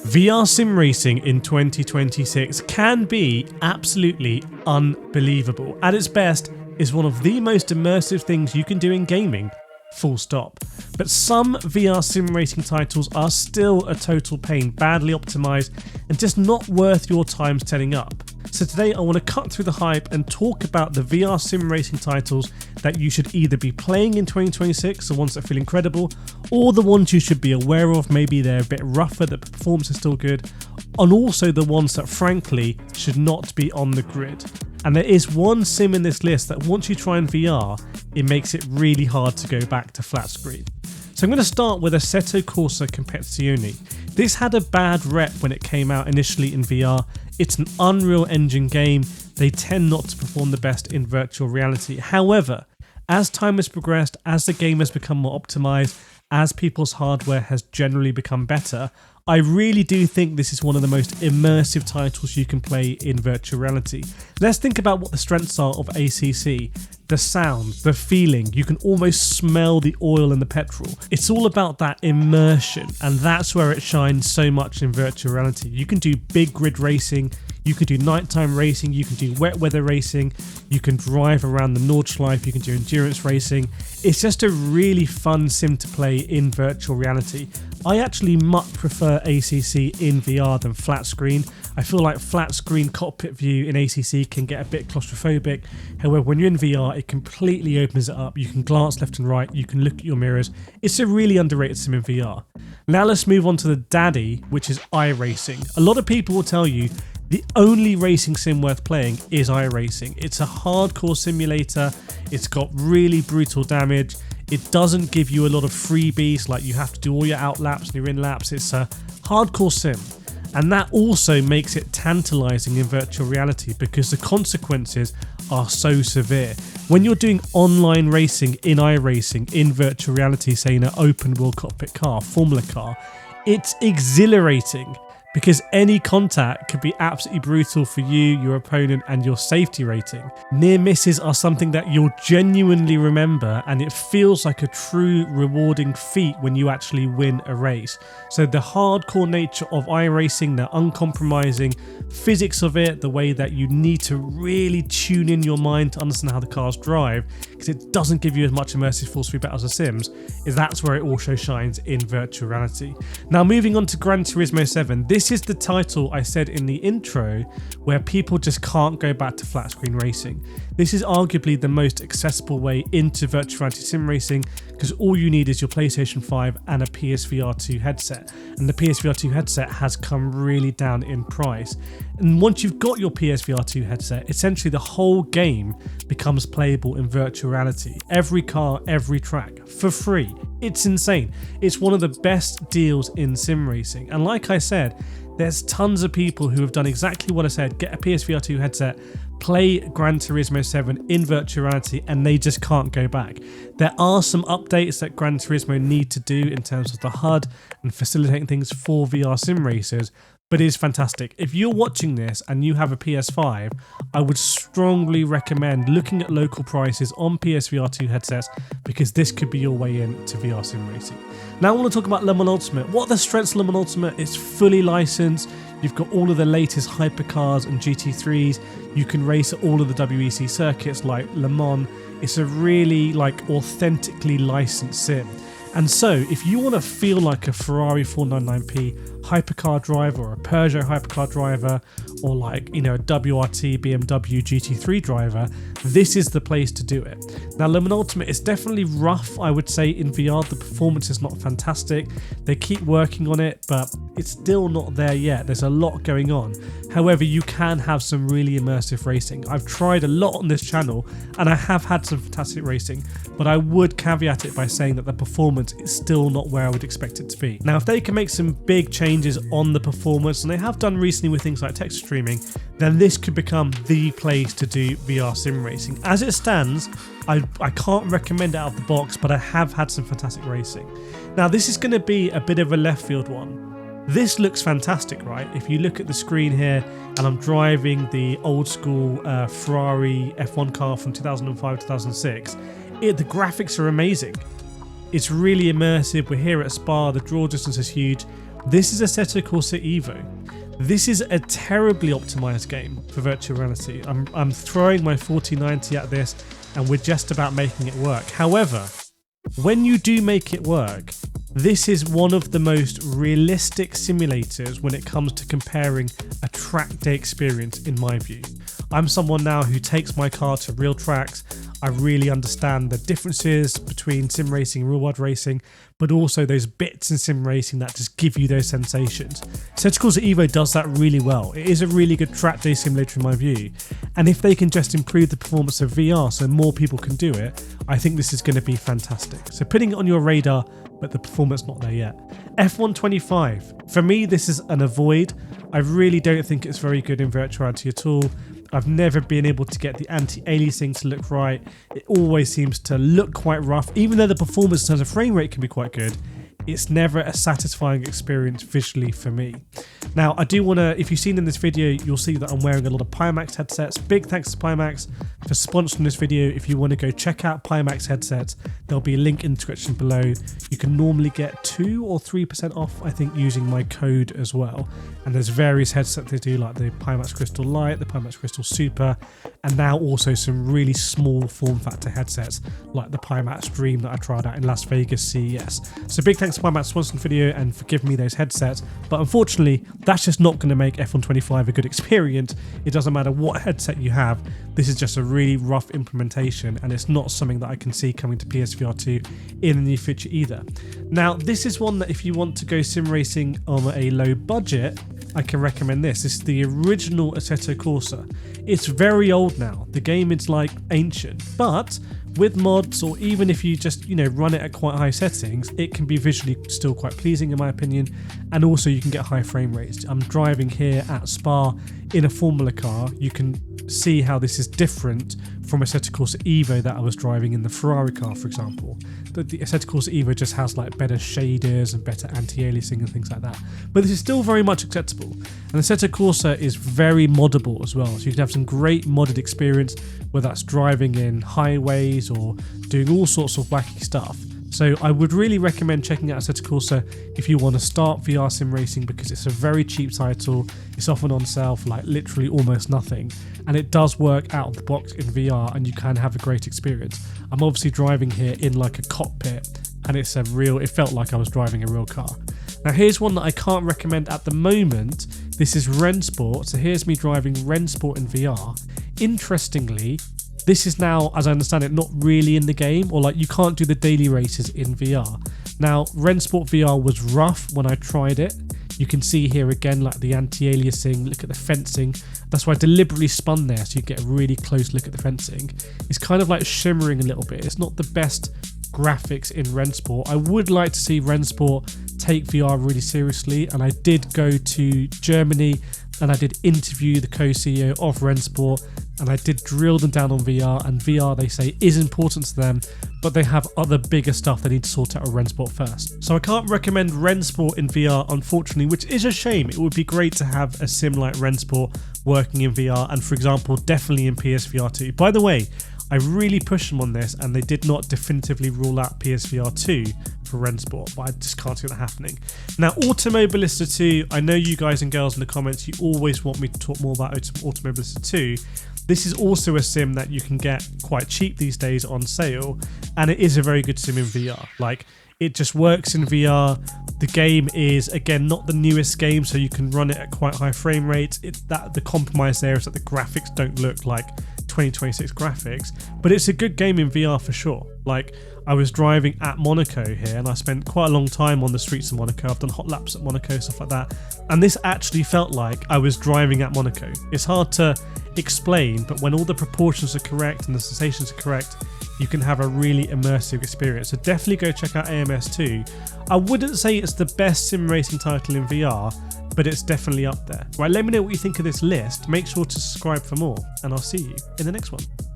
VR sim racing in 2026 can be absolutely unbelievable. At its best, is one of the most immersive things you can do in gaming, full stop. But some VR sim racing titles are still a total pain, badly optimized, and just not worth your time setting up. So today I want to cut through the hype and talk about the VR sim racing titles that you should either be playing in 2026, the ones that feel incredible, or the ones you should be aware of, maybe they're a bit rougher, the performance is still good, and also the ones that frankly should not be on the grid. And there is one sim in this list that once you try in VR, it makes it really hard to go back to flat screen. So I'm going to start with Assetto Corsa Competizione. This had a bad rep when it came out initially in VR. It's an Unreal Engine game. They tend not to perform the best in virtual reality. However, as time has progressed, as the game has become more optimized, as people's hardware has generally become better, I really do think this is one of the most immersive titles you can play in virtual reality. Let's think about what the strengths are of ACC. The sound, the feeling, you can almost smell the oil and the petrol. It's all about that immersion, and that's where it shines so much in virtual reality. You can do big grid racing, you can do nighttime racing, you can do wet weather racing, you can drive around the Nordschleife, you can do endurance racing. It's just a really fun sim to play in virtual reality. I actually much prefer ACC in VR than flat screen. I feel like flat screen cockpit view in ACC can get a bit claustrophobic. However, when you're in VR, it completely opens it up. You can glance left and right, you can look at your mirrors. It's a really underrated sim in VR. Now let's move on to the daddy, which is iRacing. A lot of people will tell you the only racing sim worth playing is iRacing. It's a hardcore simulator. It's got really brutal damage. It doesn't give you a lot of freebies, like you have to do all your out laps and your in laps. It's a hardcore sim. And that also makes it tantalizing in virtual reality because the consequences are so severe. When you're doing online racing in iRacing, in virtual reality, say in an open world cockpit car, Formula car, it's exhilarating because any contact could be absolutely brutal for you, your opponent, and your safety rating. Near misses are something that you'll genuinely remember, and it feels like a true rewarding feat when you actually win a race. So the hardcore nature of iRacing, the uncompromising physics of it, the way that you need to really tune in your mind to understand how the cars drive, because it doesn't give you as much immersive force feedback as the Sims, that's where it also shines in virtual reality. Now moving on to Gran Turismo 7, this is the title I said in the intro where people just can't go back to flat screen racing. This is arguably the most accessible way into virtual reality sim racing because all you need is your PlayStation 5 and a PSVR 2 headset. And the PSVR 2 headset has come really down in price. And once you've got your PSVR 2 headset, essentially the whole game becomes playable in virtual reality. Every car, every track, for free. It's insane. It's one of the best deals in sim racing. And like I said, there's tons of people who have done exactly what I said, get a PSVR 2 headset, play Gran Turismo 7 in virtual reality, and they just can't go back. There are some updates that Gran Turismo need to do in terms of the HUD and facilitating things for VR sim racers, but it is fantastic. If you're watching this and you have a PS5, I would strongly recommend looking at local prices on PSVR 2 headsets because this could be your way in to VR sim racing. Now I want to talk about Le Mans Ultimate. What are the strengths of Le Mans Ultimate? It's fully licensed. You've got all of the latest hypercars and GT3s. You can race at all of the WEC circuits like Le Mans. It's a really authentically licensed sim. And so if you want to feel like a Ferrari 499p hypercar driver or a Peugeot hypercar driver or a WRT BMW GT3 driver, this is the place to do it. Now Le Mans Ultimate is definitely rough, I would say, in VR. The performance is not fantastic. They keep working on it, but it's still not there yet. There's a lot going on. However, you can have some really immersive racing. I've tried a lot on this channel and I have had some fantastic racing, but I would caveat it by saying that the performance is still not where I would expect it to be. Now, if they can make some big changes on the performance, and they have done recently with things like text streaming, then this could become the place to do VR sim racing. As it stands, I can't recommend it out of the box, but I have had some fantastic racing. Now, this is going to be a bit of a left field one. This looks fantastic, right? If you look at the screen here, and I'm driving the old school Ferrari F1 car from 2005-2006, the graphics are amazing. It's really immersive. We're here at Spa, the draw distance is huge. This is Assetto Corsa Evo. This is a terribly optimized game for virtual reality. I'm throwing my 4090 at this and we're just about making it work. However, when you do make it work, this is one of the most realistic simulators when it comes to comparing a track day experience, in my view. I'm someone now who takes my car to real tracks. I really understand the differences between sim racing and real world racing, but also those bits in sim racing that just give you those sensations. Assetto Corsa Evo does that really well. It is a really good track day simulator in my view. And if they can just improve the performance of VR so more people can do it, I think this is going to be fantastic. So putting it on your radar, but the performance not there yet. F125. For me, this is an avoid. I really don't think it's very good in virtuality at all. I've never been able to get the anti-aliasing to look right. It always seems to look quite rough. Even though the performance in terms of frame rate can be quite good, it's never a satisfying experience visually for me. Now, I do want to, if you've seen in this video, you'll see that I'm wearing a lot of Pimax headsets. Big thanks to Pimax for sponsoring this video. If you want to go check out Pimax headsets, there'll be a link in the description below. You can normally get 2 or 3% off, I think, using my code as well. And there's various headsets they do, like the Pimax Crystal Light, the Pimax Crystal Super, and now also some really small form factor headsets, like the Pimax Dream that I tried out in Las Vegas CES. So big thanks to Pimax for sponsoring the video and for giving me those headsets. But unfortunately, that's just not going to make F125 a good experience. It doesn't matter what headset you have. This is just a really rough implementation, and it's not something that I can see coming to PSVR 2 in the near future either. Now, this is one that if you want to go sim racing on a low budget, I can recommend this. This is the original Assetto Corsa. It's very old now. The game is like ancient, but with mods, or even if you just, run it at quite high settings, it can be visually still quite pleasing in my opinion, and also you can get high frame rates. I'm driving here at Spa in a Formula car. You can see how this is different from Assetto Corsa Evo that I was driving in the Ferrari car, for example. The Assetto Corsa Evo just has like better shaders and better anti-aliasing and things like that. But this is still very much acceptable. And Assetto Corsa is very moddable as well. So you can have some great modded experience, whether that's driving in highways or doing all sorts of wacky stuff. So I would really recommend checking out Assetto Corsa if you want to start VR sim racing, because it's a very cheap title. It's often on sale for like literally almost nothing, and it does work out of the box in VR, and you can have a great experience. I'm obviously driving here in like a cockpit, and it felt like I was driving a real car. Now here's one that I can't recommend at the moment. This is Rennsport. So here's me driving Rennsport in VR. Interestingly, this is now, as I understand it, not really in the game, or like you can't do the daily races in VR. Now, Rennsport VR was rough when I tried it. You can see here again, like the anti-aliasing, look at the fencing. That's why I deliberately spun there, so you get a really close look at the fencing. It's kind of like shimmering a little bit. It's not the best graphics in Rennsport. I would like to see Rennsport take VR really seriously, and I did go to Germany and I did interview the co-CEO of Rennsport, and I did drill them down on VR, and VR, they say, is important to them, but they have other bigger stuff they need to sort out with Rennsport first. So I can't recommend Rennsport in VR, unfortunately, which is a shame. It would be great to have a sim like Rennsport working in VR, and for example, definitely in PSVR 2. By the way, I really pushed them on this, and they did not definitively rule out PSVR 2 for Rennsport, but I just can't see that happening. Now, Automobilista 2, I know you guys and girls in the comments, you always want me to talk more about Automobilista 2. This is also a sim that you can get quite cheap these days on sale, and it is a very good sim in VR. Like, it just works in VR. The game is, again, not the newest game, so you can run it at quite high frame rates. The compromise there is that the graphics don't look like 2026 graphics, but it's a good game in VR for sure. Like, I was driving at Monaco here, and I spent quite a long time on the streets of Monaco. I've done hot laps at Monaco, stuff like that, and this actually felt like I was driving at Monaco. It's hard to explain, but when all the proportions are correct and the sensations are correct, you can have a really immersive experience. So definitely go check out AMS2. I wouldn't say it's the best sim racing title in VR, but it's definitely up there. Right, let me know what you think of this list. Make sure to subscribe for more, and I'll see you in the next one.